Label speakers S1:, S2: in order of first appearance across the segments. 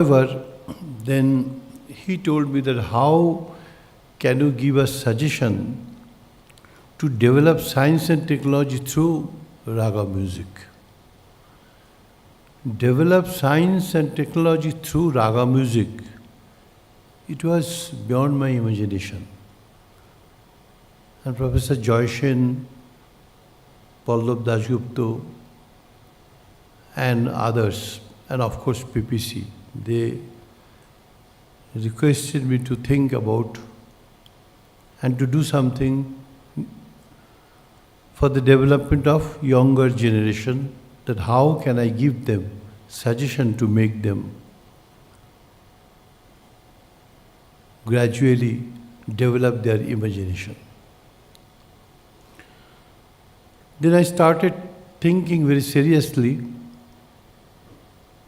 S1: However, then he told me that how can you give a suggestion to develop science and technology through raga music? Develop science and technology through raga music. It was beyond my imagination. And Professor Joyshen, Pallab Dasgupta, and others, and of course PPC, they requested me to think about and to do something for the development of younger generation, that how can I give them suggestion to make them gradually develop their imagination. Then I started thinking very seriously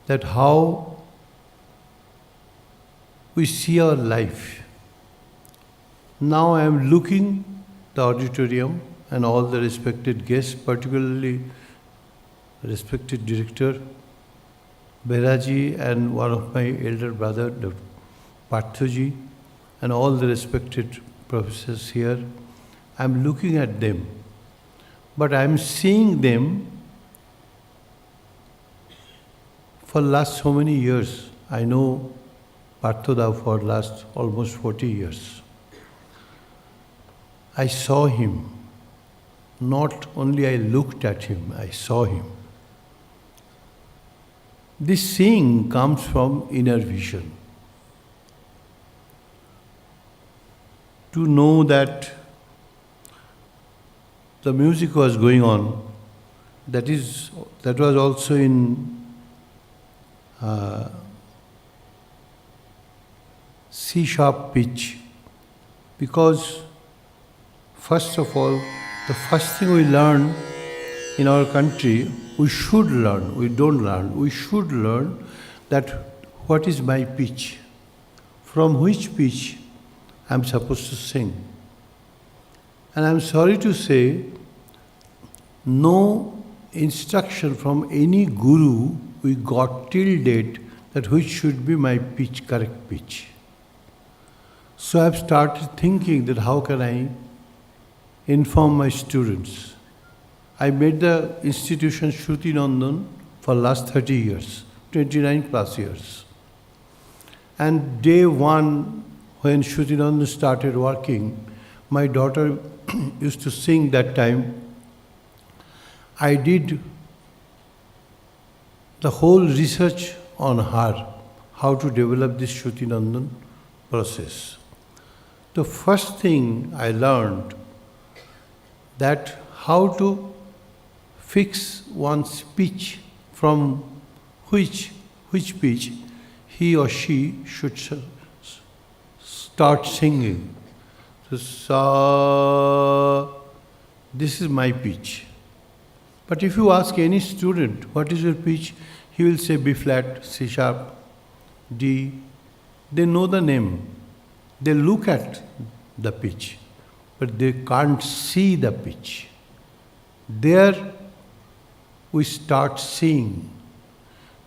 S1: that how we see our life. Now I am looking the auditorium and all the respected guests, particularly respected director Beraji and one of my elder brother, Dr. Parthoji, and all the respected professors here. I am looking at them, but I am seeing them for last so many years. I know Parthoda for last almost 40 years. I saw him. Not only I looked at him, I saw him. This seeing comes from inner vision. To know that the music was going on, that was also in C-sharp pitch, because first of all, the first thing we learn in our country, we should learn, we don't learn, we should learn that what is my pitch, from which pitch I am supposed to sing. And I am sorry to say, no instruction from any guru we got till date that which should be my pitch, correct pitch. So I have started thinking that how can I inform my students. I made the institution Shruti Nandan for last 30 years, 29 plus years. And day one, when Shruti Nandan started working, my daughter used to sing that time. I did the whole research on her, how to develop this Shruti Nandan process. The first thing I learned that how to fix one's pitch, from which pitch he or she should start singing. So, this is my pitch. But if you ask any student, what is your pitch? He will say B flat, C sharp, D. They know the name. They look at the pitch, but they can't see the pitch. There we start seeing.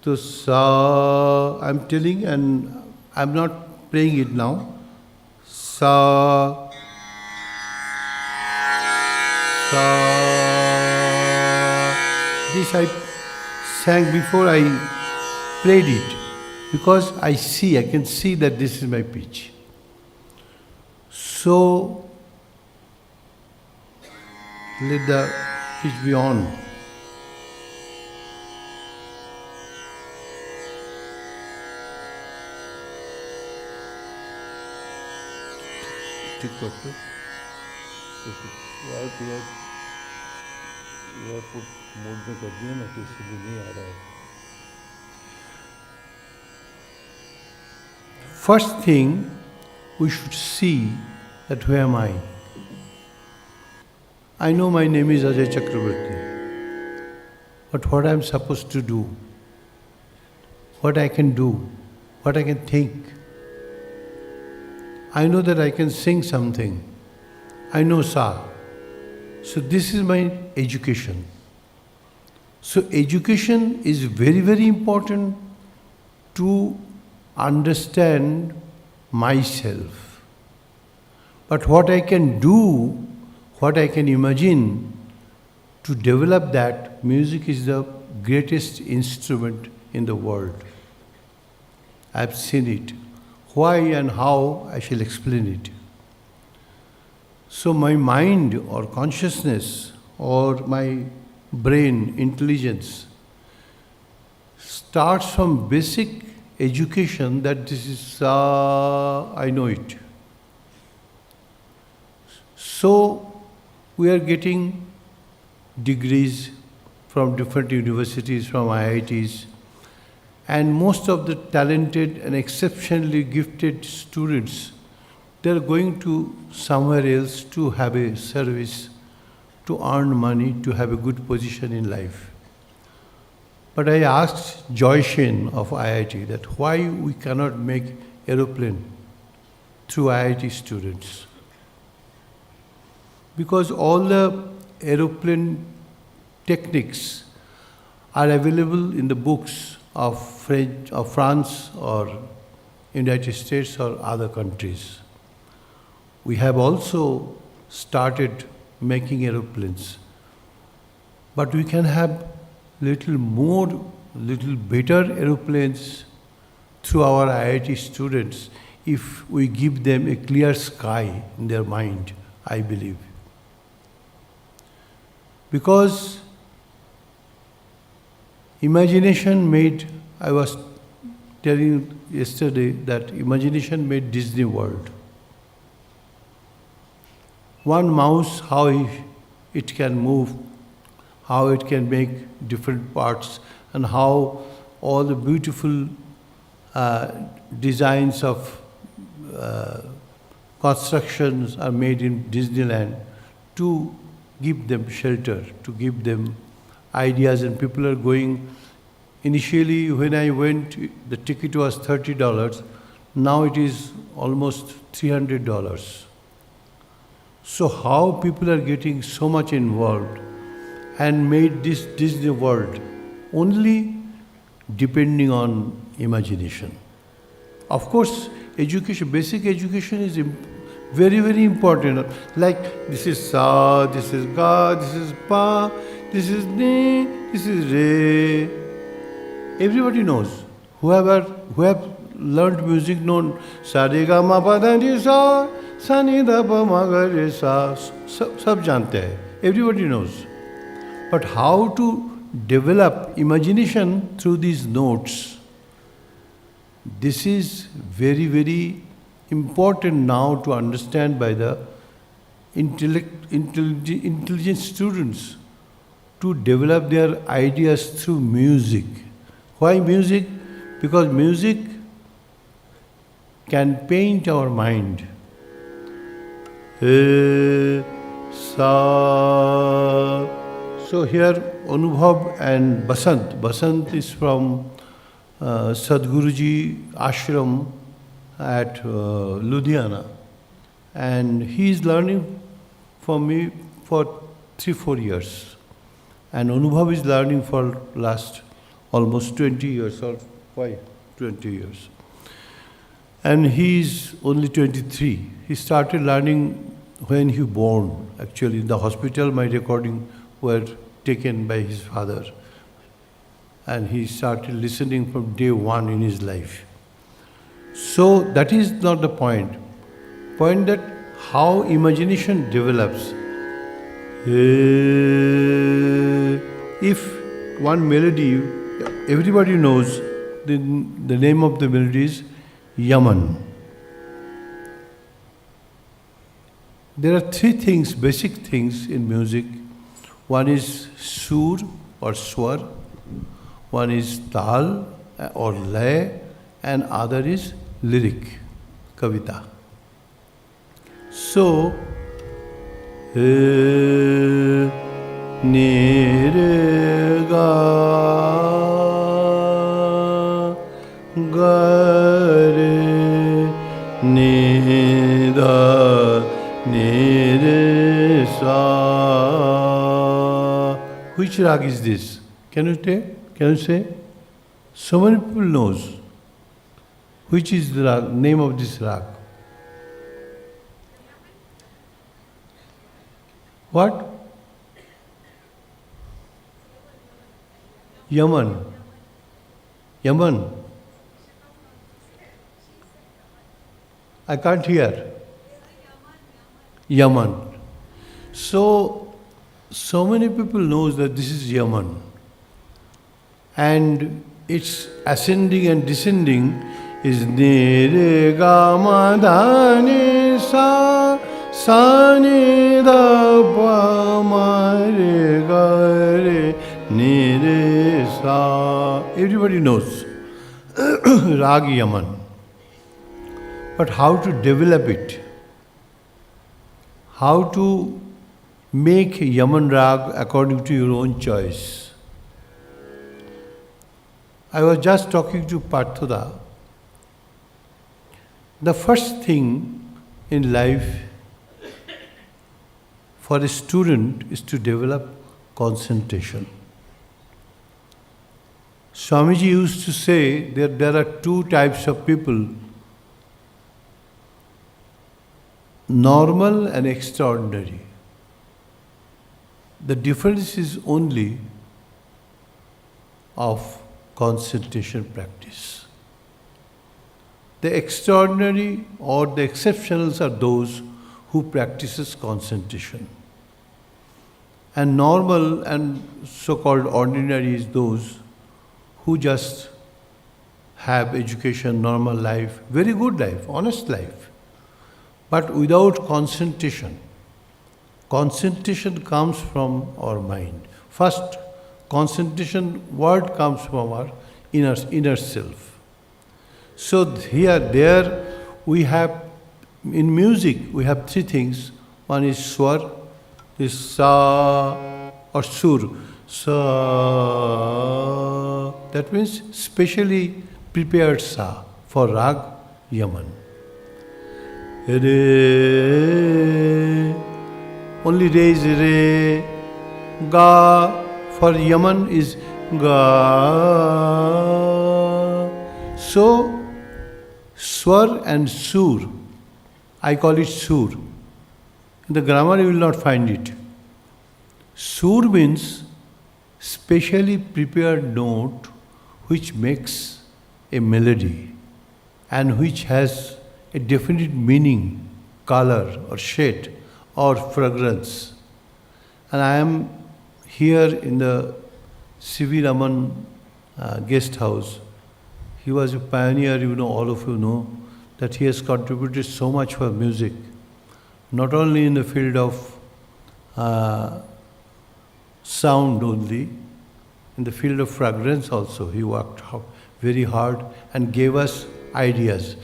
S1: So sa, I'm telling, and I'm not playing it now. Sa, sa. This I sang before I played it, because I can see that this is my pitch. So, let the pitch be on. ठीक करते यार mode में कर दिया ना, तो इसलिए नहीं आ रहा है. First thing, we should see that who am I? I know my name is Ajay Chakrabarti, but what I am supposed to do, what I can do, what I can think. I know that I can sing something. I know Sa. So this is my education. So education is very, very important to understand myself. But what I can do, what I can imagine to develop that, music is the greatest instrument in the world. I've seen it. Why and how, I shall explain it. So my mind or consciousness or my brain intelligence starts from basic education that this is, I know it. So we are getting degrees from different universities, from IITs, and most of the talented and exceptionally gifted students, they are going to somewhere else to have a service, to earn money, to have a good position in life. But I asked Joy Shen of IIT that why we cannot make aeroplane through IIT students. Because all the aeroplane techniques are available in the books of French, or France, or United States, or other countries. We have also started making aeroplanes, but we can have little more, little better aeroplanes through our IIT students if we give them a clear sky in their mind, I believe. Because imagination made, I was telling you yesterday that imagination made Disney World. One mouse, how it can move, how it can make different parts, and how all the beautiful designs of constructions are made in Disneyland to give them shelter, to give them ideas, and people are going. Initially, when I went, the ticket was $30. Now it is almost $300. So how people are getting so much involved and made this Disney World only depending on imagination. Of course, education, basic education is very, very important. Like this is Sa, this is Ga, this is Pa, this is Ni, this is Re. Everybody knows. Who have learned music known Sa Re Ga Ma Pa Da Ni Sa, Sa Ni Da Pa Ma Ga Re Sa. Sab jante hai. Everybody knows. But how to develop imagination through these notes, this is very, very important now to understand by the intelligent students to develop their ideas through music. Why music? Because music can paint our mind. Sa. So here Anubhav and Basant. Basant is from Sadhguruji ashram at Ludhiana, and he is learning from me for 3-4 years, and Anubhav is learning for last almost 20 years, or why 20 years, and he is only 23. He started learning when he born. Actually, in the hospital, my recording were taken by his father, and he started listening from day one in his life. So that is not the point. Point that how imagination develops. If one melody, everybody knows the name of the melody is Yaman. There are 3 things, basic things in music. One is sur or swar, one is tal or lay, and other is lyric, kavita. So, ni re ga, ga re, ni da, ni re sa. Which rag is this? Can you say? So many people knows. Which is the name of this rag? What? Yaman. Yaman. I can't hear. Yaman. So many people knows that this is Yaman. And its ascending and descending is Ni Re Ga Ma Da Ni Sa Sa Ni Da Pa Ma Re Ga Re Ni Re Sa. Everybody knows Rag Yaman. But how to develop it? How to make Yaman Rag according to your own choice? I was just talking to Parthuda. The first thing in life for a student is to develop concentration. Swamiji used to say that there are two types of people, normal and extraordinary. The difference is only of concentration practice. The extraordinary or the exceptionals are those who practices concentration. And normal and so-called ordinary is those who just have education, normal life, very good life, honest life, but without concentration. Concentration comes from our mind. First, concentration word comes from our inner self. So there we have, in music, we have three things. One is swar, is sa or sur. Sa, that means specially prepared sa for rag Yaman. Re, only re is re. Ga for Yaman is ga. So, swar and sur, I call it sur. In the grammar you will not find it. Sur means specially prepared note which makes a melody and which has a definite meaning, color or shade or fragrance. And I am here in the C.V. Raman guest house. He was a pioneer, all of you know, that he has contributed so much for music, not only in the field of sound only, in the field of fragrance also. He worked very hard and gave us ideas.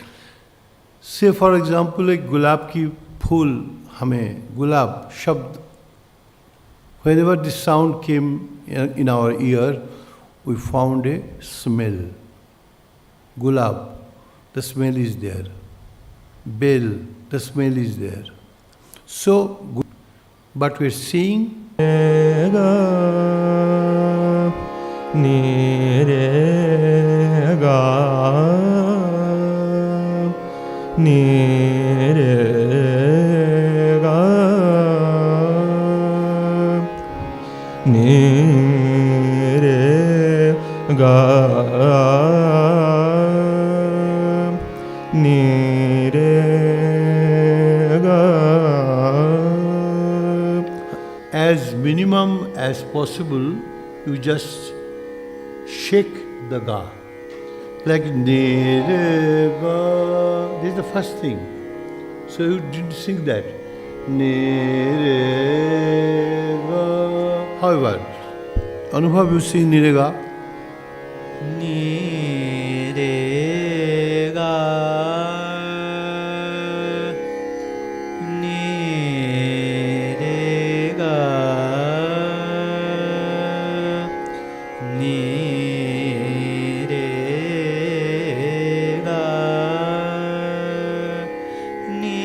S1: Say for example, like gulab ki phool, hame gulab shabd. Whenever this sound came in our ear, we found a smell. Gulab, the smell is there. Bell, the smell is there. So, but we're seeing
S2: ni re ga ni re ga ni re ga ni re ga.
S1: As minimum as possible, you just shake the ga. Like ne re ga. This is the first thing. So you didn't sing that. Ne re ga. However, Anubhav, you sing ne re ga.
S2: Ni re ga ni re ga ni re ga ni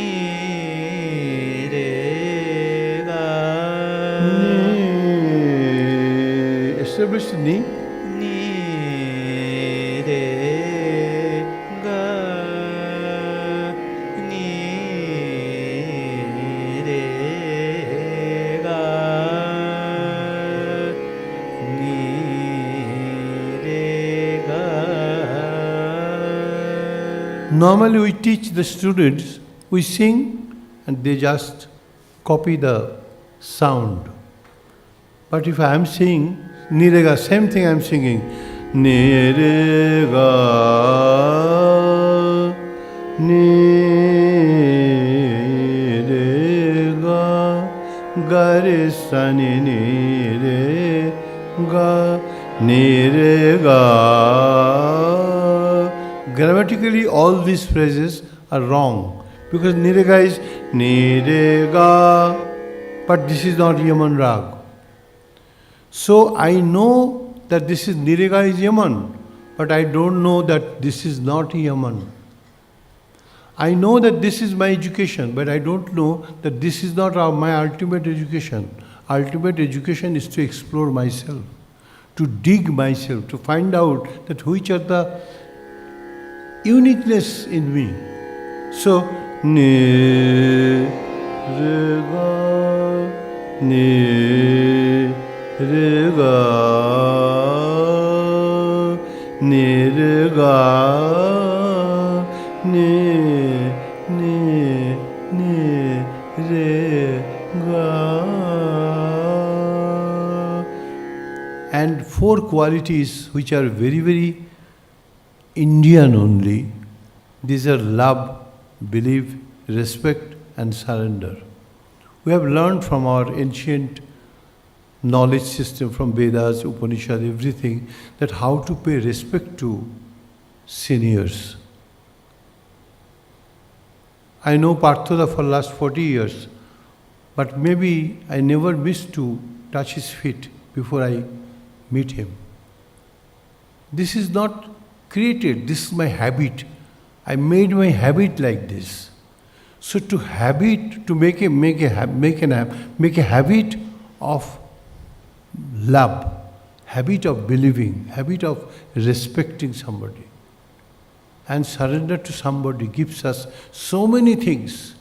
S2: re ga.
S1: Establish ni.
S2: Ni re ga
S1: Normally we teach the students, we sing and they just copy the sound. But if I am singing Nirega, same thing I am singing. Nirega, Nirega, Gare Sani Nirega, Nirega. Grammatically, all these phrases are wrong because Nirega is Nirega, but this is not Yaman Rag. So I know that this is Nirega is Yaman, but I don't know that this is not Yaman. I know that this is my education, but I don't know that this is not my ultimate education. Ultimate education is to explore myself, to dig myself, to find out that which are the uniqueness in me. So, Nirega, Nirega, Nirega, Nirega. And 4 qualities which are very, very Indian only. These are love, belief, respect and surrender. We have learned from our ancient knowledge system, from Vedas, Upanishad, everything, that how to pay respect to seniors. I know Parthoda for last 40 years, but maybe I never missed to touch his feet before I meet him. This is not created, this is my habit. I made my habit like this. So to make a habit of love, habit of believing, habit of respecting somebody, and surrender to somebody gives us so many things.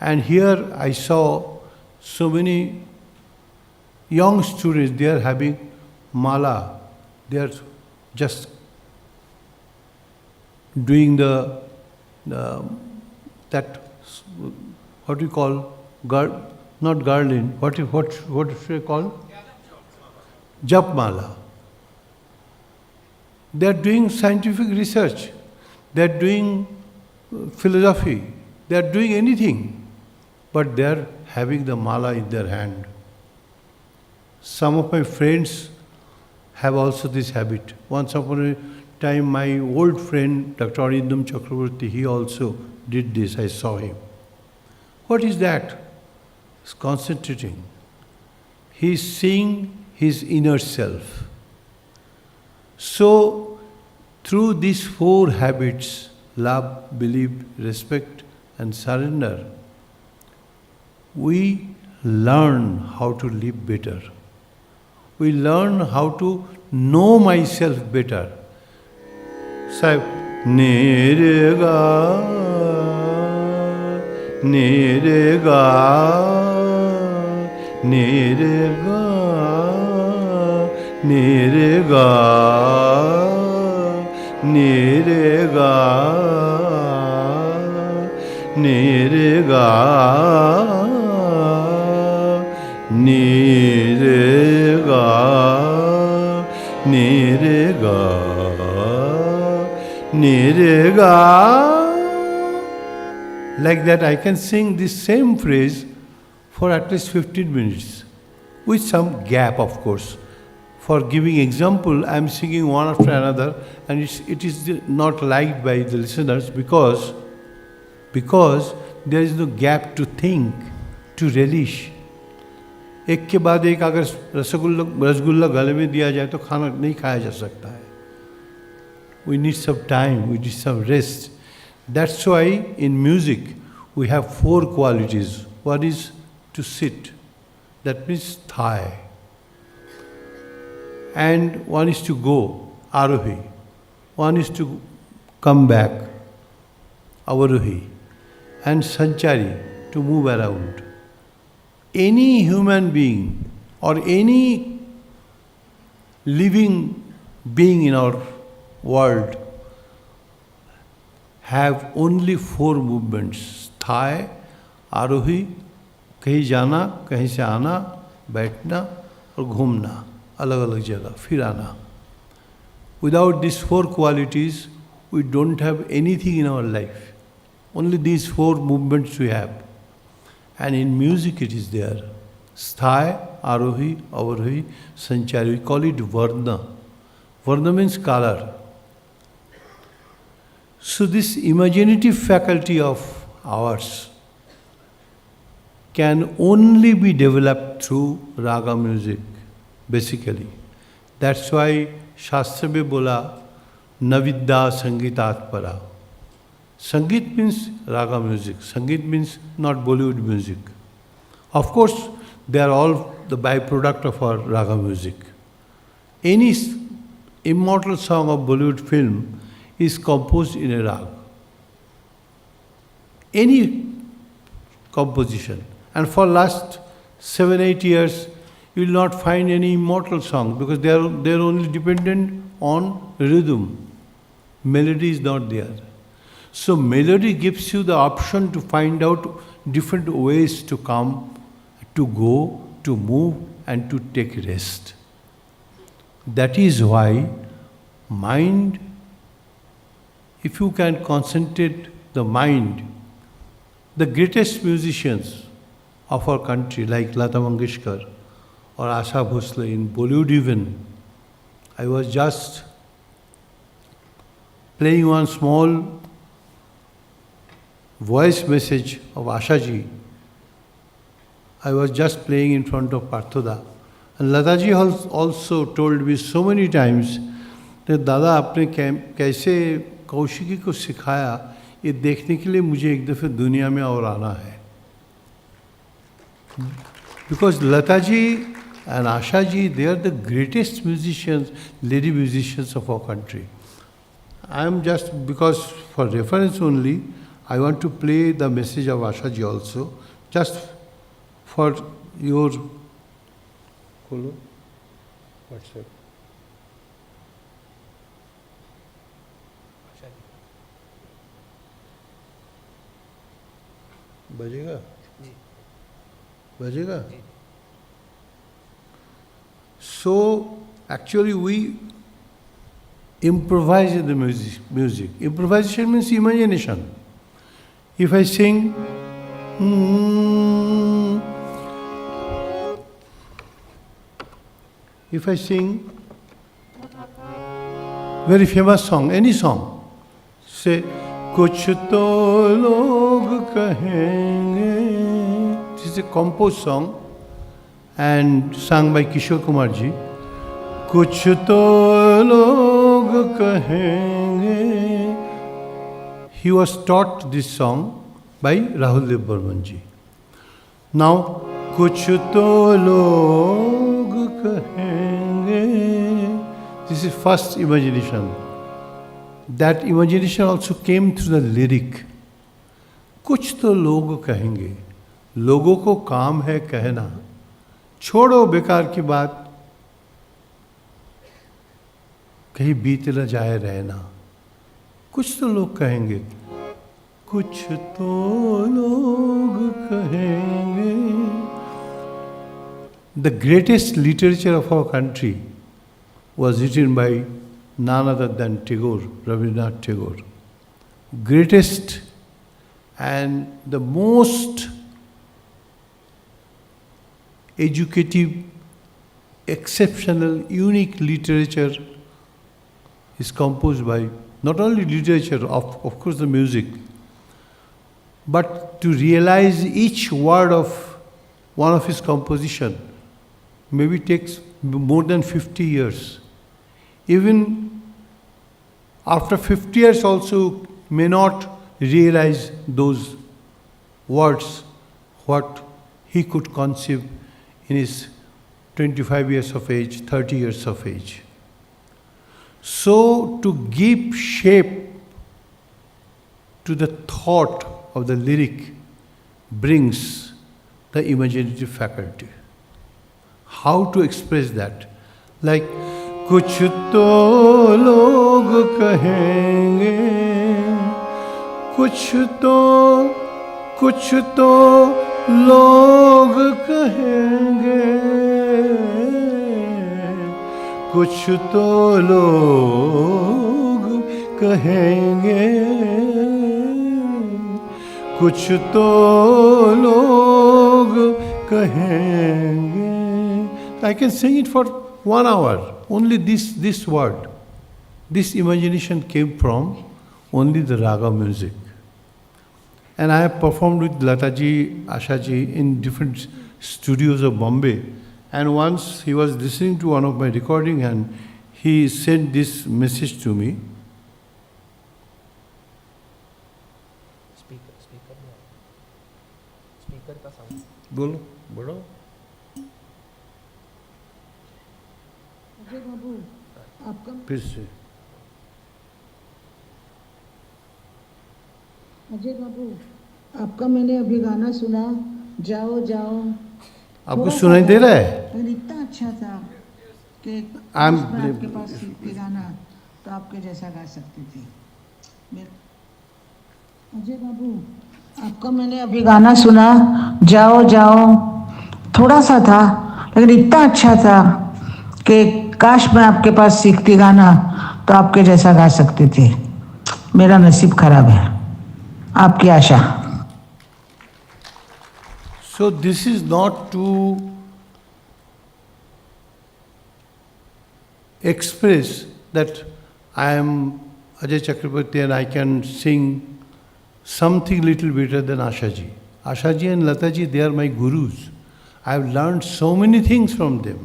S1: And here I saw so many young students, they are having mala, they are just doing that, what do you call, not garland, what should I call? Jap mala. They are doing scientific research, they are doing philosophy, they are doing anything, but they are having the mala in their hand. Some of my friends have also this habit. Once upon a time, my old friend, Dr. Arindam Chakraborty, he also did this, I saw him. What is that? He's concentrating. He's seeing his inner self. So, through these 4 habits, love, belief, respect and surrender, we learn how to live better. We learn how to know myself better. So, Nirega, Nirega, Nirega, Nirega, Nirega, Nirega, Nirega, Nirega, Nirega. Like that I can sing this same phrase for at least 15 minutes, with some gap of course. For giving example, I am singing one after another, and it is not liked by the listeners because there is no gap to think, to relish. एक के बाद एक अगर रसगुल्ला गले में दिया जाए तो खाना नहीं खाया जा सकता है. We need some time, we need some rest. That's why in music we have 4 qualities. One is to sit, that means thigh. And one is to go, arohi. One is to come back, avarohi. And sanchari, to move around. Any human being or any living being in our world have only 4 movements. Thigh, आरोही, कहीं जाना, कहीं से आना, बैठना और घूमना, अलग अलग जगह, फिर आना. Without these 4 qualities, we don't have anything in our life. Only these 4 movements we have. And in music it is there. Sthai, Arohi, Avarohi, Sanchari. We call it Varna. Varna means color. So this imaginative faculty of ours can only be developed through raga music, basically. That's why Shastra mein bola, Navidya Sangitat para. Sangeet means raga music. Sangeet means not Bollywood music. Of course, they are all the byproduct of our raga music. Any immortal song of Bollywood film is composed in a rag. Any composition. And for last 7-8 years, you will not find any immortal song because they are only dependent on rhythm. Melody is not there. So melody gives you the option to find out different ways to come, to go, to move and to take rest. That is why mind, if you can concentrate the mind, the greatest musicians of our country like Lata Mangeshkar or Asha Bhosle in Bollywood even, I was just playing one small voice message of Asha ji. I was just playing in front of Parthoda. And Lata ji also told me so many times that Dada आपने कैसे कौशिकी को सिखाया ये देखने के लिए मुझे एक दफ़े दुनिया में और आना है. Because Lata ji and Asha ji, they are the greatest musicians, lady musicians of our country. I am just, because for reference only, I want to play the message of Asha ji also, just for your WhatsApp. बजेगा? बजेगा? So actually we improvise in the music. Improvisation means imagination. If I sing, very famous song, any song, say, कुछ तो लोग कहेंगे. This is a composed song and sung by Kishore Kumar ji. कुछ तो लोग कहेंगे. He was taught this song by Rahul Dev Burman ji. Now, कुछ तो लोग कहेंगे. This is first imagination. That imagination also came through the lyric. कुछ तो लोग कहेंगे. लोगों को काम है कहना. छोड़ो बेकार की बात. कहीं बीत न जाए रहना. कुछ तो लोग कहेंगे. कुछ तो लोग कहेंगे. The greatest literature of our country was written by none other than Tagore, Rabindranath Tagore. Greatest and the most educative, exceptional, unique literature is composed by not only literature, of course the music, but to realize each word of one of his composition maybe takes more than 50 years. Even after 50 years also may not realize those words, what he could conceive in his 25 years of age, 30 years of age. So to give shape to the thought of the lyric brings the imaginative faculty. How to express that? Like, कुछ तो लोग कहेंगे, कुछ तो लोग कहेंगे, कुछ तो लोग कहेंगे, कुछ तो लोग कहेंगे. I can sing it for 1 hour. Only this word, this imagination came from only the raga music. And I have performed with Lataji, Ashaji in different studios of Bombay. And once he was listening to one of my recording and he sent this message to me.
S2: Speaker का sound
S1: बोलो बोलो.
S3: अजय बाबू, आपका
S1: फिर से.
S3: अजय बाबू, आपका मैंने अभी गाना सुना, जाओ जाओ.
S1: आपको सुनाई दे रहा है?
S3: लेकिन इतना अच्छा था कि
S1: I'm-
S3: मैं आपके पास सीख के गाना तो आपके जैसा गा सकती थी. अजय बाबू, आपका मैंने अभी गाना सुना, जाओ जाओ. थोड़ा सा था लेकिन इतना अच्छा था कि काश मैं आपके पास सीखती गाना तो आपके जैसा गा सकती थी. मेरा नसीब खराब है. आपकी आशा.
S1: So this is not to express that I am Ajay Chakraborty and I can sing something little better than Ashaji. Ashaji and Lataji, they are my gurus. I have learned so many things from them.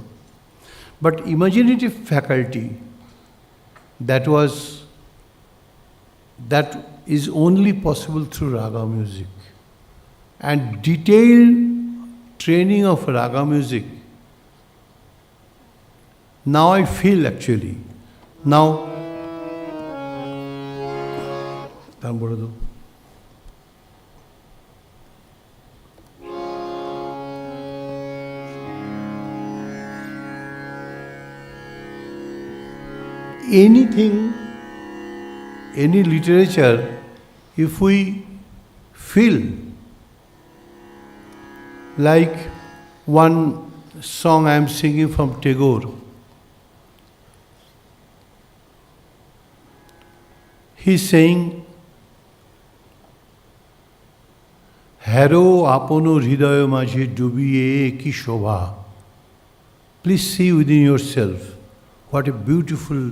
S1: But imaginative faculty, that is only possible through raga music. And detailed training of raga music, now I feel actually, now, anything, any literature, if we feel like one song I am singing from Tagore. He's saying, Hero apono hridayo majhe dubiye ki shobha. Please see within yourself what a beautiful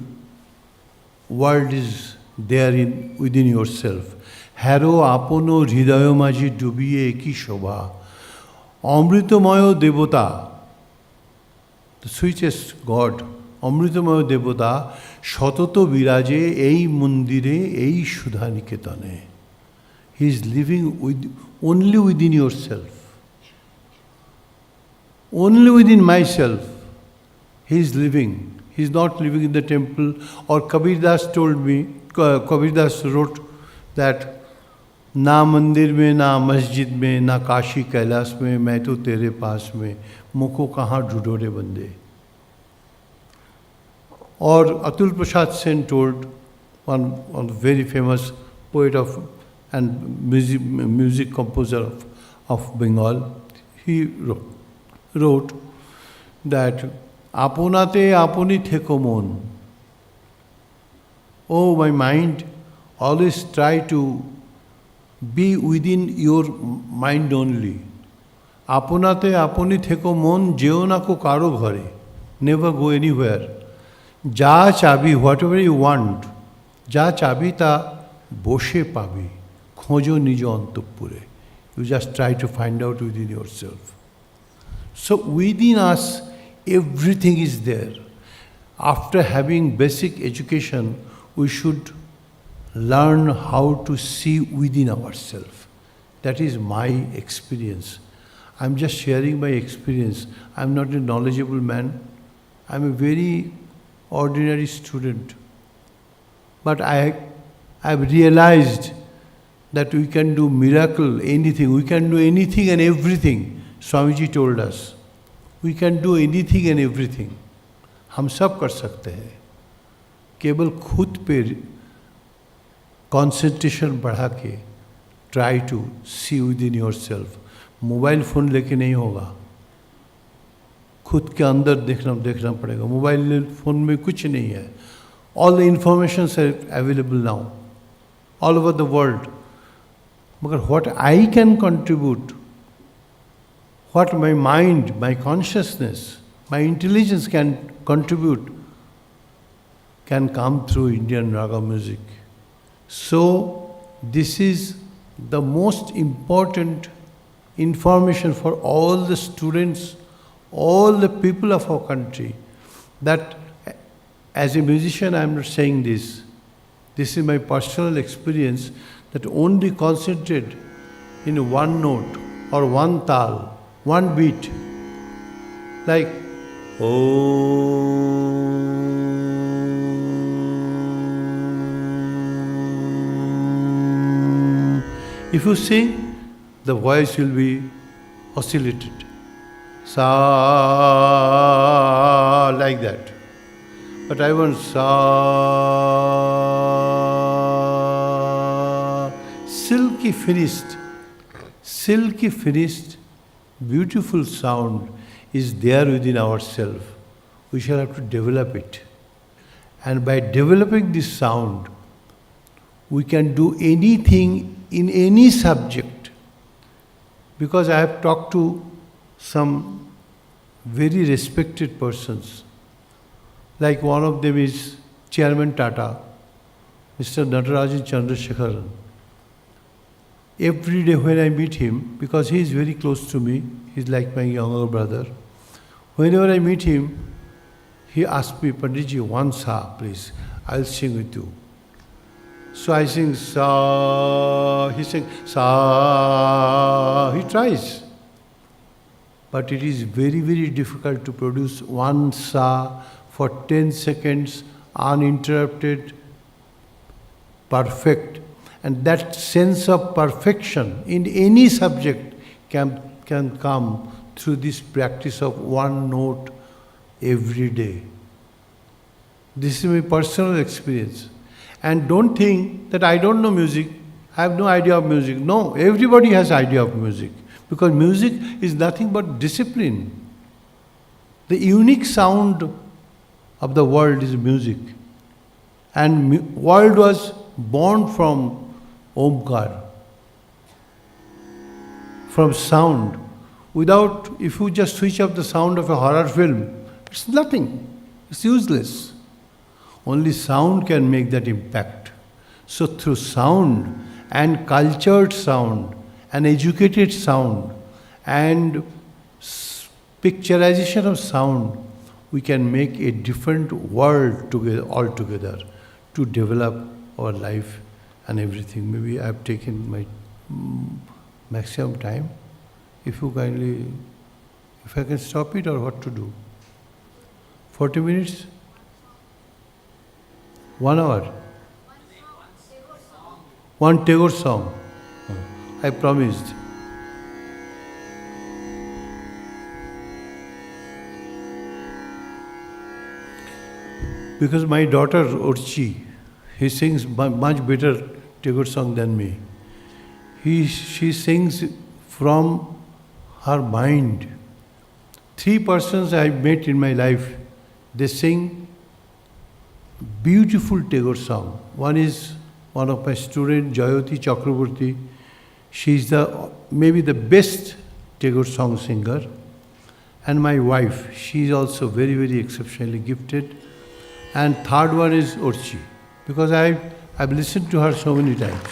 S1: world is there within yourself. Hero apono hridayo majhe dubiye ki shobha. Amritamoyo Devata, the sweetest God, Amritamoyo Devata, Shototo Viraje Ei Mundire Ei Shudhaniketane. He is living only within yourself. Only within myself. He is living. He is not living in the temple. Or Kabir Das told me, Kabir Das wrote that ना मंदिर में ना मस्जिद में ना काशी कैलाश में मैं तो तेरे पास में मुझको कहाँ ढूंढो रे बंदे. और Atul Prasad Sen told, one very famous poet and music composer of Bengal, he wrote that aponate aponi theko mon. Oh, my mind, always try to be within your mind only. Aponate aponi theko mon jeo na ko karo ghare. Never go anywhere. Ja chabi, whatever you want, ja chabi ta boshe pabi. Khojo nijo antopure. You just try to find out within yourself. So within us, everything is there. After having basic education, we should learn how to see within ourselves. That is my experience. I'm just sharing my experience. I'm not a knowledgeable man. I'm a very ordinary student. But I've realized that we can do miracle, anything. We can do anything and everything. Swamiji told us. We can do anything and everything. हम सब कर सकते हैं. केवल खुद पे concentration बढ़ा के try to see within yourself. Mobile phone लेके नहीं होगा, खुद के अंदर देखना पड़ेगा. मोबाइल फ़ोन में कुछ नहीं है. All the informations are available now, all over the world. मगर what I can contribute, what my mind, my consciousness, my intelligence can contribute, can come through Indian raga music. So this is the most important information for all the students, all the people of our country, that as a musician I am not saying this. This is my personal experience, that only concentrate in one note or one tal, one beat, like Om. If you sing, the voice will be oscillated. Sa, like that. But I want sa, silky finished, beautiful sound is there within ourselves. We shall have to develop it. And by developing this sound, we can do anything in any subject. Because I have talked to some very respected persons. Like one of them is Chairman Tata, Mr. Natarajan Chandrasekharan. Every day when I meet him, because he is very close to me, he's like my younger brother. Whenever I meet him, he asks me, Panditji, one sa, please, I'll sing with you. So I sing sa, he sings sa, he tries. But it is very, very difficult to produce one sa for 10 seconds, uninterrupted, perfect. And that sense of perfection in any subject can come through this practice of one note every day. This is my personal experience. And don't think that I don't know music, I have no idea of music. No, everybody has idea of music. Because music is nothing but discipline. The unique sound of the world is music. And world was born from Omkar, from sound. Without, if you just switch off the sound of a horror film, it's nothing, it's useless. Only sound can make that impact. So through sound and cultured sound and educated sound and picturization of sound, we can make a different world together, altogether, to develop our life and everything. Maybe I have taken my maximum time. If you kindly, if I can stop it or what to do? 40 minutes? 1 hour? One Tagore song. I promised. Because my daughter Urchi, he sings much better Tagore song than me. She sings from her mind. 3 persons I met in my life, they sing beautiful Tagore song. One is one of my students, Jayoti Chakraborty. She is maybe the best Tagore song singer. And my wife, she is also very, very exceptionally gifted. And third one is Urchi, because I've listened to her so many times.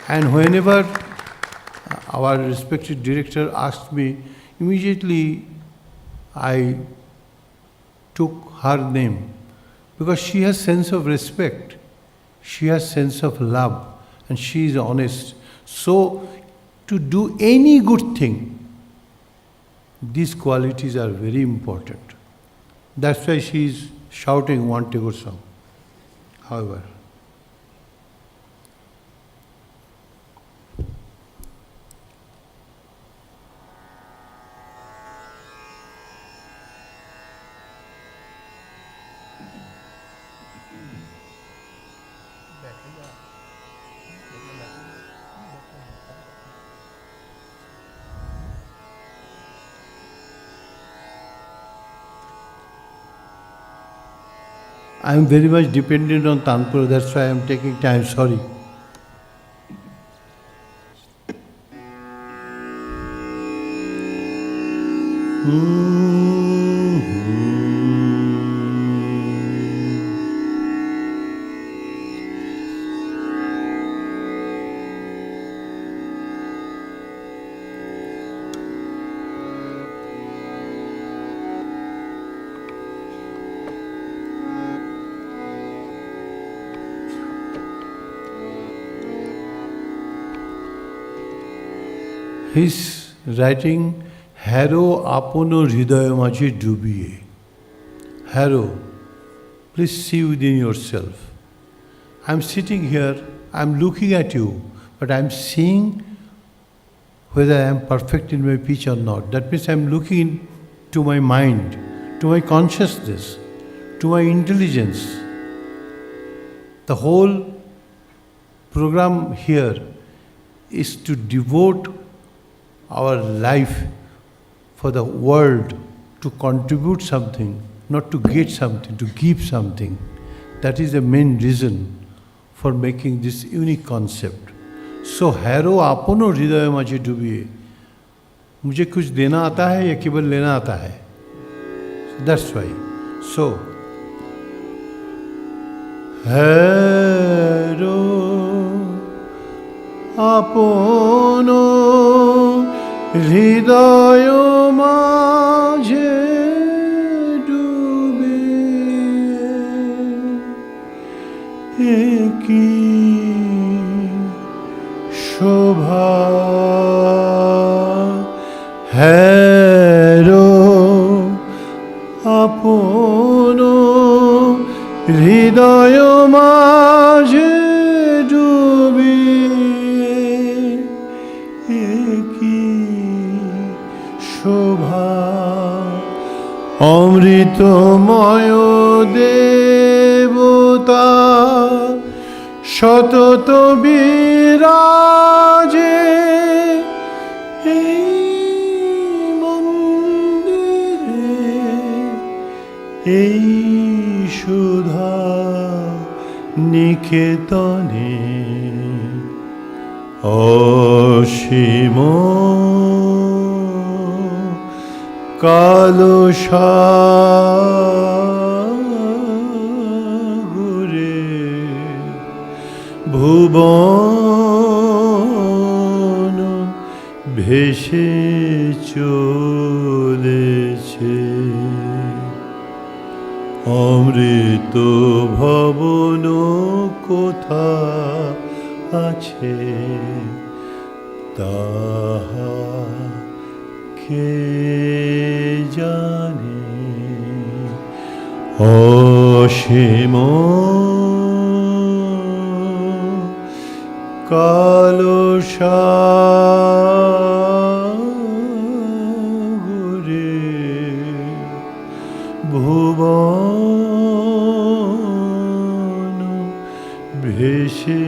S1: And whenever our respected director asked me, immediately I took her name, because she has sense of respect, she has sense of love, and she is honest. So to do any good thing, these qualities are very important. That's why she is shouting one Tagore song. However, I am very much dependent on Tanpura, that's why I am taking time, sorry. He's writing, Hero apono hridaya maje dubiye. Hero, please see within yourself. I'm sitting here, I'm looking at you, but I'm seeing whether I am perfect in my pitch or not. That means I'm looking to my mind, to my consciousness, to my intelligence. The whole program here is to devote our life for the world, to contribute something, not to get something, to give something. That is the main reason for making this unique concept. So, harrow आपनो हृदय माझे डूबिए. मुझे कुछ देना आता है या केवल लेना आता है? That's why. So, हैरो आपनो হৃদয় মাঝে ডুবিয়ে কি শোভা হ্যারো আপন হৃদয় মাঝে ডুবিয়ে কি শোভা অমৃতময় দেবতা সতত বিরাজে এই মন্দিরে এই সুধা নিকেতনে অসীম কালসাগরে ভুবন ভেসে চলেছে অমৃত ভবন কোথা আছে তাহা কে জানে অসীম কালসাগরে ভুবন ভেসে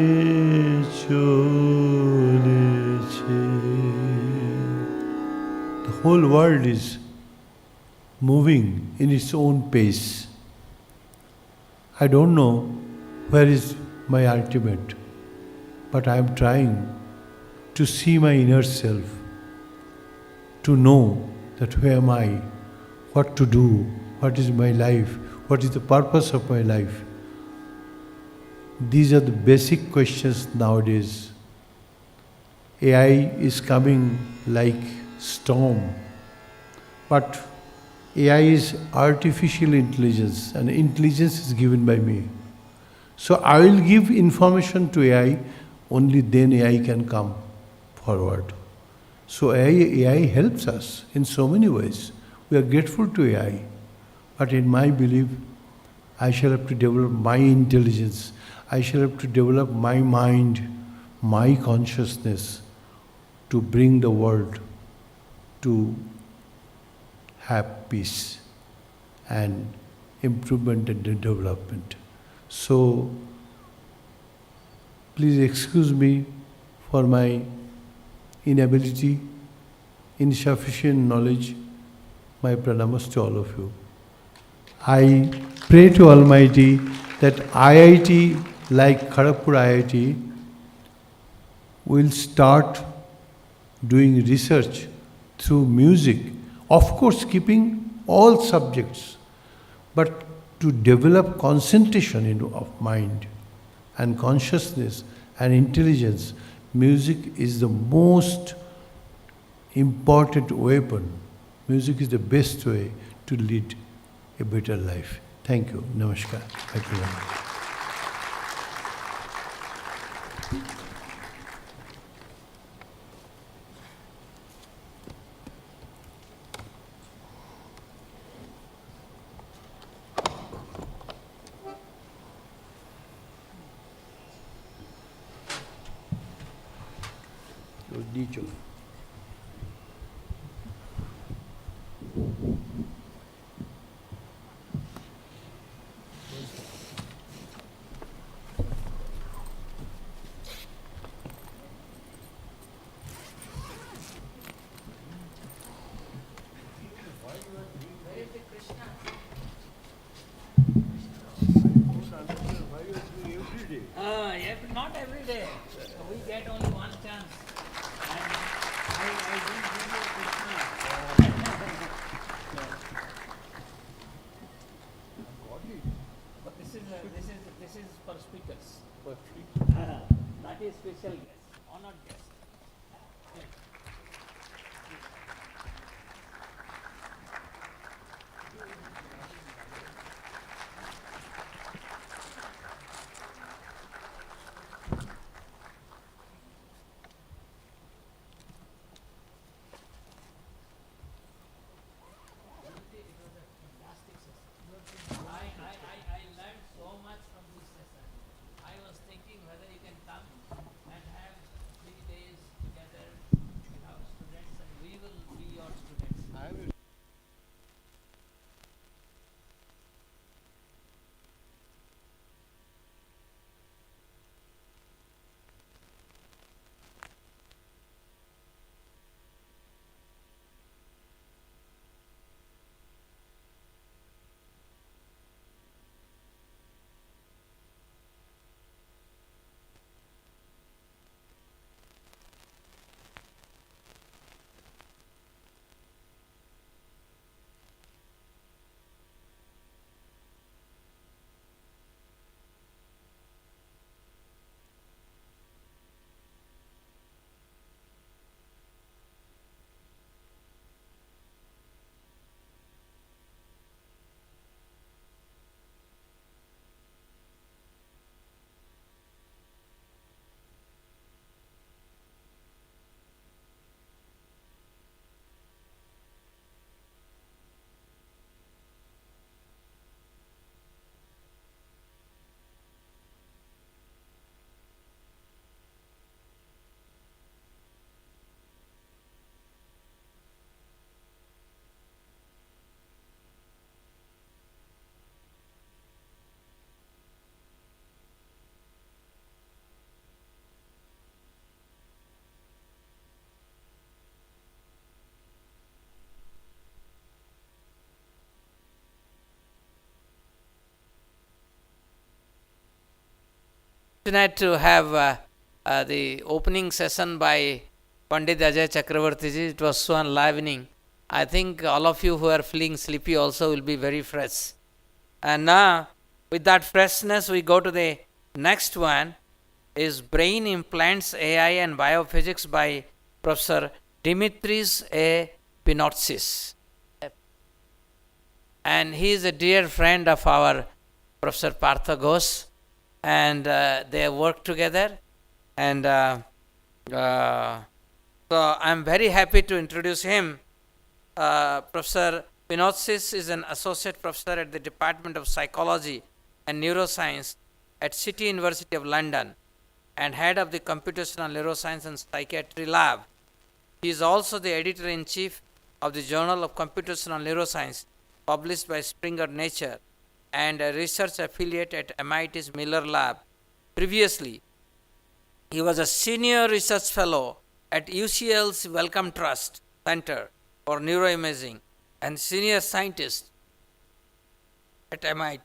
S1: চলেছে. The whole world is moving in its own pace. I don't know where is my ultimate, but I am trying to see my inner self, to know that who am I, what to do, what is my life, what is the purpose of my life. These are the basic questions nowadays. AI is coming like storm, but AI is artificial intelligence and intelligence is given by me. So I will give information to AI, only then AI can come forward. So AI helps us in so many ways. We are grateful to AI. But in my belief, I shall have to develop my intelligence. I shall have to develop my mind, my consciousness to bring the world to have peace and improvement and development. So, please excuse me for my inability, insufficient knowledge. My pranamas to all of you. I pray to Almighty that IIT, like Kharagpur IIT, will start doing research through music, of course keeping all subjects, but to develop concentration of mind and consciousness and intelligence. Music is the most important weapon. Music is the best way to lead a better life. Thank you. Namaskar. Thank you very much. Dicho.
S4: Not every day. We get only one chance. And I didn't give you Krishna. But this is for speakers. That is special guest, honored guest. I learned so much from this session. I was thinking whether you can come and have 3 days together with our students, and we will be your students. Fortunate to have the opening session by Pandit Ajay Chakravarti ji. It was so enlivening. I think all of you who are feeling sleepy also will be very fresh. And now, with that freshness, we go to the next one. Is Brain Implants AI and Biophysics by Professor Dimitris A. Pinotsis. And he is a dear friend of our Professor Partha Ghosh, and they work together. And so I'm very happy to introduce him. Professor Pinotsis is an associate professor at the Department of Psychology and Neuroscience at City University of London and head of the Computational Neuroscience and Psychiatry Lab. He is also the editor-in-chief of the Journal of Computational Neuroscience, published by Springer Nature, and a research affiliate at MIT's Miller Lab. Previously, he was a senior research fellow at UCL's Wellcome Trust Center for Neuroimaging and senior scientist at MIT.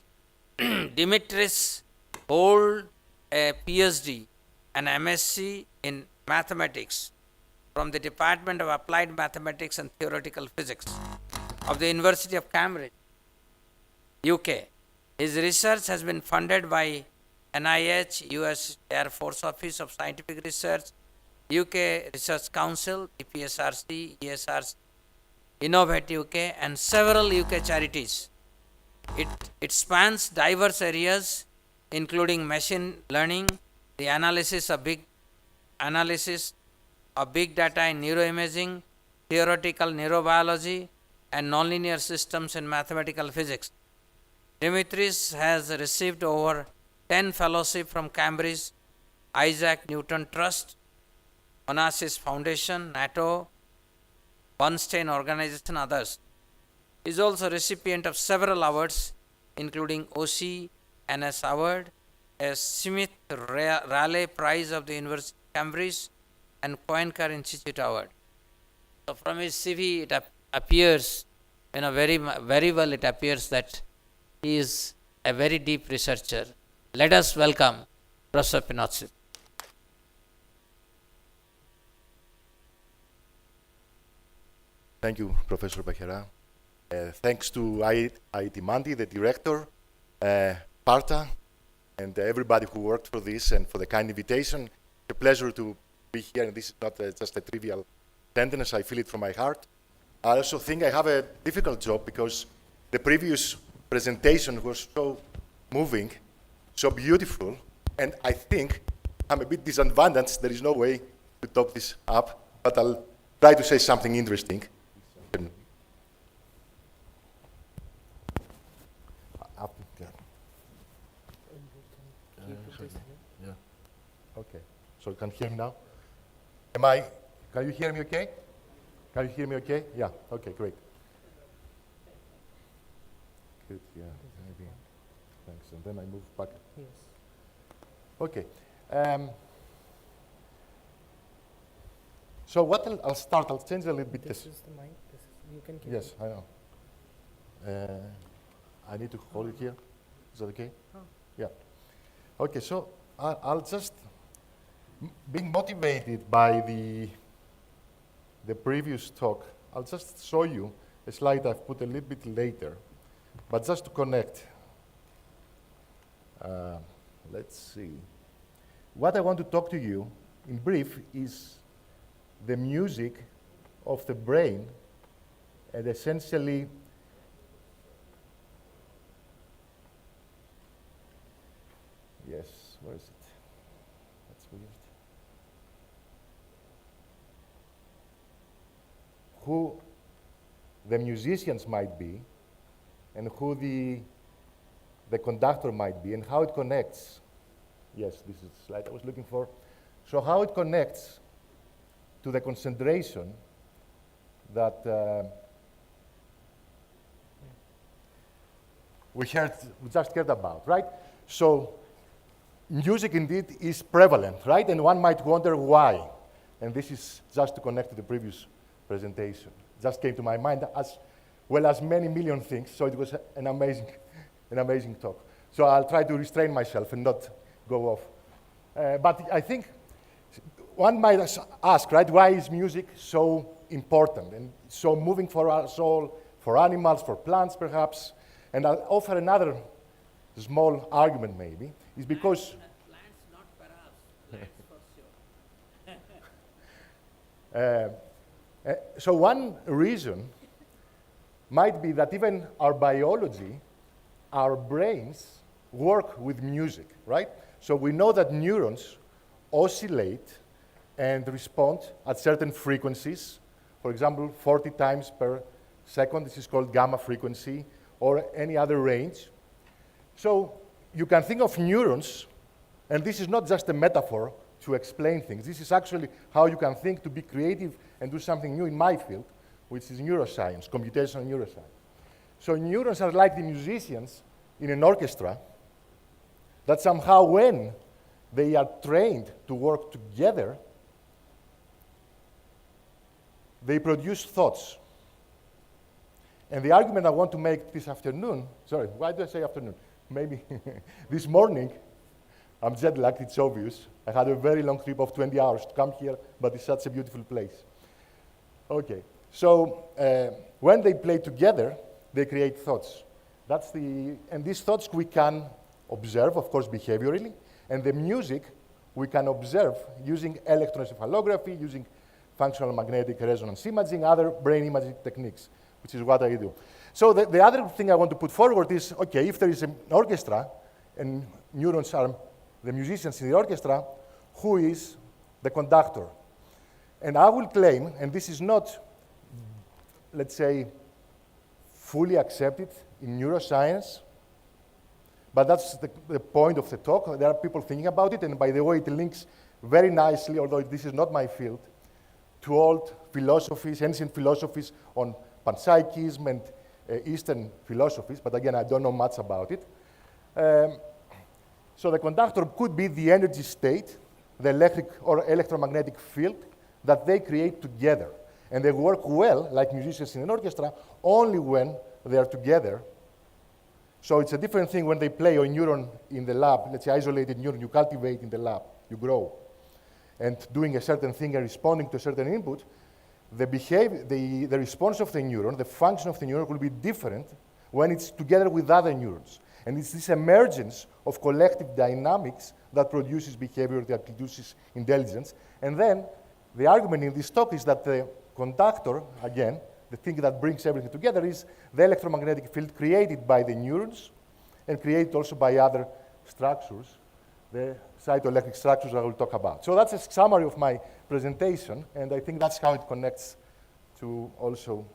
S4: Dimitris hold a PhD and MSc in mathematics from the Department of Applied Mathematics and Theoretical Physics of the University of Cambridge, UK. His research has been funded by NIH, US Air Force Office of Scientific Research, UK Research Council, EPSRC, ESRC, Innovate UK, and several UK charities. It spans diverse areas, including machine learning, the analysis of big data in neuroimaging, theoretical neurobiology, and nonlinear systems in mathematical physics. Dimitris has received over 10 fellowships from Cambridge, Isaac Newton Trust, Onassis Foundation, NATO, Bernstein Organization, others. He is also recipient of several awards, including OC NS Award, a Smith Raleigh Prize of the University of Cambridge, and Poincar Institute Award. So from his CV, it appears, very well it appears that he is a very deep researcher. Let us welcome Professor Pinozzi.
S5: Thank you, Professor Bajera. Thanks to IIT Mandi, the director, Partha, and everybody who worked for this and for the kind invitation. It's a pleasure to be here, and this is not just a trivial sentence. I feel it from my heart. I also think I have a difficult job because the previous presentation was so moving, so beautiful, and I think I'm a bit disadvantaged. There is no way to top this up, but I'll try to say something interesting. Okay, so you can hear me now? Can you hear me okay? Can you hear me okay? Yeah, okay, great. Good, yeah, maybe. Thanks, and then I move back. Yes. Okay. So what I'll start, I'll change a little bit.
S6: This is the mic, you can keep
S5: Yes, I know. I need to hold it here. Is that okay?
S6: Oh.
S5: Yeah. Okay, so I'll just, being motivated by the previous talk, I'll just show you a slide I've put a little bit later, but just to connect. Let's see. What I want to talk to you in brief is the music of the brain, and essentially yes, where is it? That's weird. Who the musicians might be, and who the conductor might be, and how it connects. Yes, this is the slide I was looking for. So how it connects to the concentration that we just heard about, right? So music indeed is prevalent, right? And one might wonder why. And this is just to connect to the previous presentation. Just came to my mind as well as many million things. So it was an amazing talk. So I'll try to restrain myself and not go off. But I think one might ask, right, why is music so important and so moving for us all, for animals, for plants perhaps? And I'll offer another small argument maybe, is because
S4: Plants not perhaps, plants for sure.
S5: so one reason might be that even our biology, our brains work with music, right? So we know that neurons oscillate and respond at certain frequencies. For example, 40 times per second, this is called gamma frequency, or any other range. So you can think of neurons, and this is not just a metaphor to explain things. This is actually how you can think to be creative and do something new in my field, which is neuroscience, computational neuroscience. So neurons are like the musicians in an orchestra that somehow when they are trained to work together, they produce thoughts. And the argument I want to make this afternoon, sorry, why do I say afternoon? maybe this morning, I'm jet lagged, it's obvious. I had a very long trip of 20 hours to come here, but it's such a beautiful place. Okay, so when they play together, they create thoughts. And these thoughts we can observe, of course, behaviorally, and the music we can observe using electroencephalography, using functional magnetic resonance imaging, other brain imaging techniques, which is what I do. So the other thing I want to put forward is, okay, if there is an orchestra, and neurons are the musicians in the orchestra, who is the conductor? And I will claim, and this is not, let's say, fully accepted in neuroscience, but that's the point of the talk. There are people thinking about it, and by the way, it links very nicely, although this is not my field, to old philosophies, ancient philosophies on panpsychism and Eastern philosophies, but again, I don't know much about it. So the conductor could be the energy state, the electric or electromagnetic field that they create together. And they work well, like musicians in an orchestra, only when they are together. So it's a different thing when they play a neuron in the lab, let's say isolated neuron, you cultivate in the lab, you grow. And doing a certain thing and responding to a certain input, the response of the neuron, the function of the neuron will be different when it's together with other neurons. And it's this emergence of collective dynamics that produces behavior, that produces intelligence. And then the argument in this talk is that the conductor, again, the thing that brings everything together is the electromagnetic field created by the neurons and created also by other structures, the cytoelectric structures I will talk about. So that's a summary of my presentation, and I think that's how it connects to also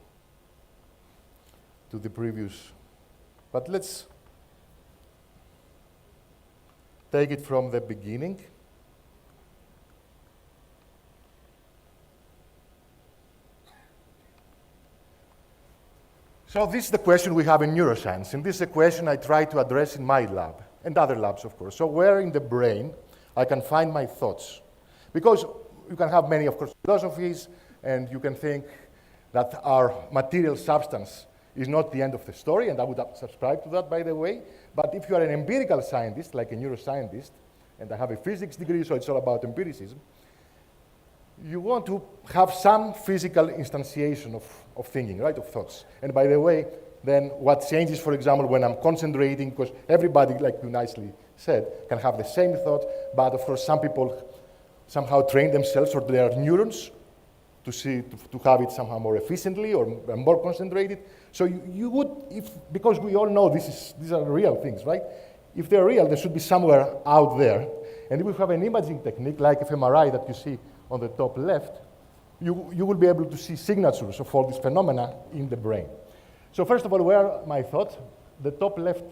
S5: to the previous. But let's take it from the beginning. So this is the question we have in neuroscience, and this is a question I try to address in my lab, and other labs, of course. So where in the brain I can find my thoughts? Because you can have many, of course, philosophies, and you can think that our material substance is not the end of the story, and I would subscribe to that, by the way. But if you are an empirical scientist, like a neuroscientist, and I have a physics degree, so it's all about empiricism, you want to have some physical instantiation of thinking, right, of thoughts. And by the way, then what changes, for example, when I'm concentrating, because everybody, like you nicely said, can have the same thought, but of course some people somehow train themselves or their neurons to have it somehow more efficiently or more concentrated. So you would, because we all know these are real things, right? If they're real, they should be somewhere out there. And if we have an imaging technique like fMRI that you see on the top left, you will be able to see signatures of all these phenomena in the brain. So first of all, where are my thoughts? The top left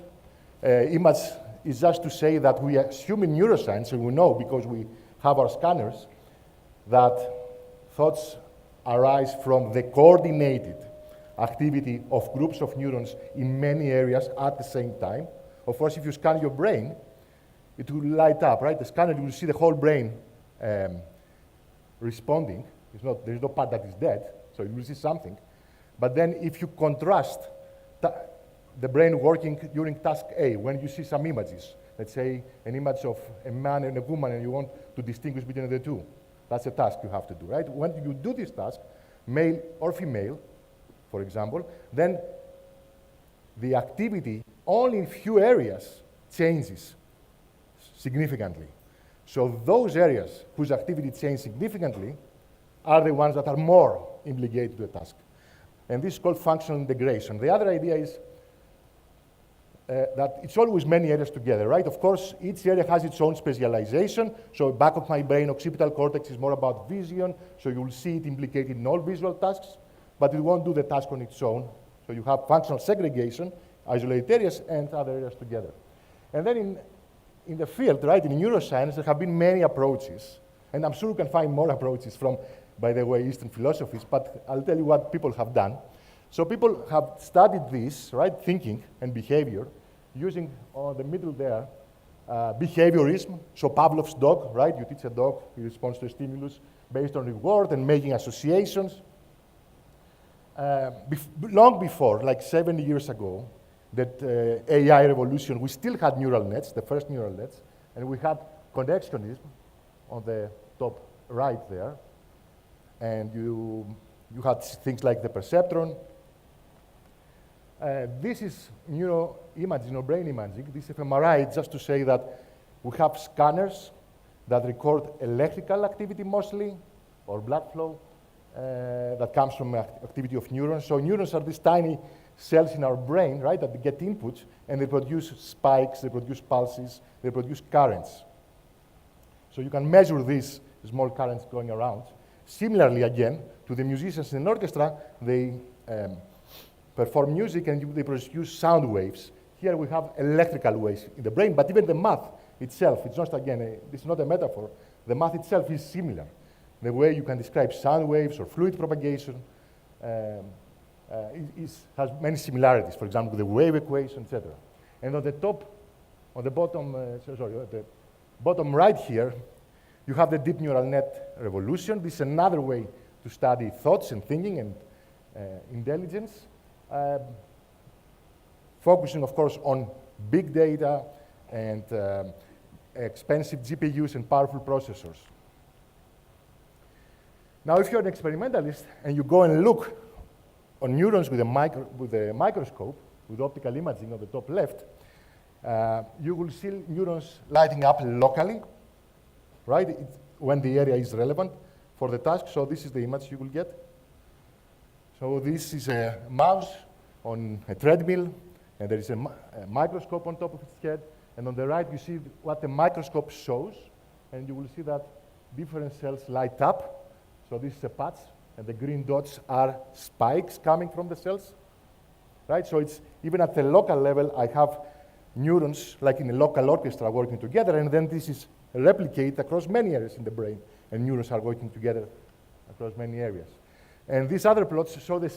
S5: image is just to say that we assume in neuroscience, and we know because we have our scanners, that thoughts arise from the coordinated activity of groups of neurons in many areas at the same time. Of course, if you scan your brain, it will light up, right? The scanner, you will see the whole brain responding. There's no part that is dead, so you will see something. But then if you contrast the brain working during task A, when you see some images, let's say an image of a man and a woman, and you want to distinguish between the two, that's a task you have to do, right? When you do this task, male or female, for example, then the activity only in few areas changes significantly. So those areas whose activity changes significantly are the ones that are more implicated to a task. And this is called functional integration. The other idea is that it's always many areas together, right? Of course, each area has its own specialization. So back of my brain, occipital cortex is more about vision, so you will see it implicated in all visual tasks, but it won't do the task on its own. So you have functional segregation, isolated areas, and other areas together. And then in the field, right, in neuroscience, there have been many approaches, and I'm sure you can find more approaches from, by the way, Eastern philosophies, but I'll tell you what people have done. So people have studied this, right, thinking and behavior, using on the middle there, behaviorism. So Pavlov's dog, right, you teach a dog, he responds to a stimulus based on reward and making associations. Long before, like 70 years ago, that AI revolution, we still had neural nets, the first neural nets, and we had connectionism on the top right there. And you had things like the perceptron. This is neuroimaging or brain imaging. This fMRI is just to say that we have scanners that record electrical activity mostly, or blood flow, that comes from activity of neurons. So neurons are these tiny cells in our brain, right, that get inputs, and they produce spikes, they produce pulses, they produce currents. So you can measure these small currents going around. Similarly, again, to the musicians in an orchestra, they perform music and they produce sound waves. Here we have electrical waves in the brain, but even the math itself, it's not, again, this is not a metaphor, the math itself is similar. The way you can describe sound waves or fluid propagation has many similarities, for example, the wave equation, etc. And on the bottom right here, you have the deep neural net revolution. This is another way to study thoughts and thinking and intelligence, focusing, of course, on big data and expensive GPUs and powerful processors. Now, if you're an experimentalist and you go and look on neurons with a microscope, with optical imaging on the top left, you will see neurons lighting up locally, right, when the area is relevant for the task. So this is the image you will get. So this is a mouse on a treadmill, and there is a microscope on top of its head. And on the right, you see what the microscope shows, and you will see that different cells light up. So this is a patch, and the green dots are spikes coming from the cells, right? So it's even at the local level, I have neurons, like in a local orchestra, working together, and then this is replicated across many areas in the brain, and neurons are working together across many areas. And these other plots show the